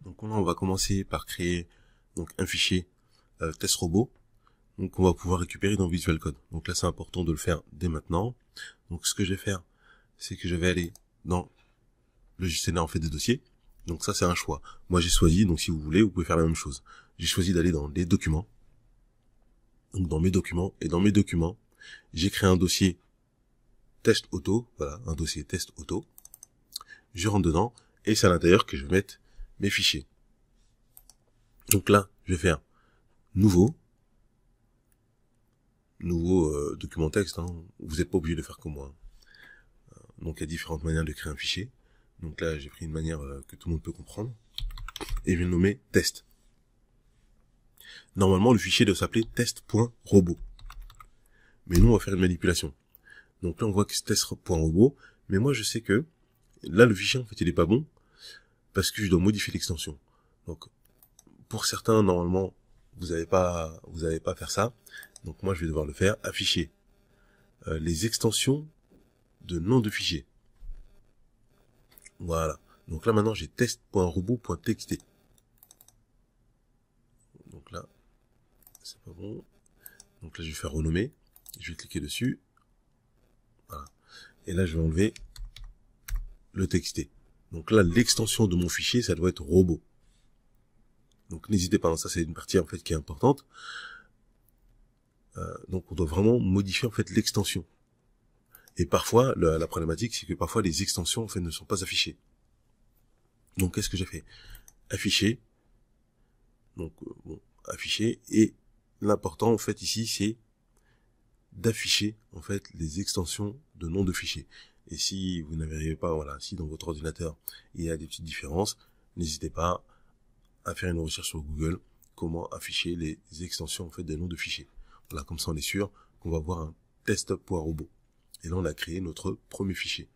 Donc là, on va commencer par créer donc un fichier test robot, donc on va pouvoir récupérer dans Visual Code. Donc là, c'est important de le faire dès maintenant. Donc ce que je vais faire, c'est que je vais aller dans le gestionnaire en fait des dossiers. Donc ça, c'est un choix. Moi, j'ai choisi, donc si vous voulez, vous pouvez faire la même chose. J'ai choisi d'aller dans les documents. Donc dans mes documents, et dans mes documents, j'ai créé un dossier test auto, voilà, un dossier test auto. Je rentre dedans, et c'est à l'intérieur que je vais mettre mes fichiers. Donc là, je vais faire nouveau document texte, hein. Vous n'êtes pas obligé de faire comme moi. Donc il y a différentes manières de créer un fichier. Donc là, j'ai pris une manière que tout le monde peut comprendre. Et je vais le nommer test. Normalement, le fichier doit s'appeler test.robot. Mais nous, on va faire une manipulation. Donc là, on voit que c'est test.robot. Mais moi, je sais que là, le fichier, en fait, il est pas bon. Parce que je dois modifier l'extension. Donc, pour certains, normalement, vous n'avez pas à faire ça. Donc moi, je vais devoir le faire. Afficher les extensions de nom de fichier. Voilà. Donc là, maintenant, j'ai test.robot.txt. Donc là, c'est pas bon. Donc là, je vais faire renommer. Je vais cliquer dessus. Voilà. Et là, je vais enlever le txt. Donc là, l'extension de mon fichier, ça doit être robot. Donc n'hésitez pas, ça c'est une partie en fait qui est importante. Donc on doit vraiment modifier en fait l'extension. Et parfois, la problématique, c'est que parfois les extensions en fait ne sont pas affichées. Donc qu'est-ce que j'ai fait? Afficher. Donc bon, afficher. Et l'important en fait ici, c'est d'afficher en fait les extensions de nom de fichier. Et si vous n'arrivez pas, voilà, si dans votre ordinateur il y a des petites différences, n'hésitez pas à faire une recherche sur Google, comment afficher les extensions en fait des noms de fichiers. Voilà, comme ça on est sûr qu'on va avoir un test.robot. Et là on a créé notre premier fichier.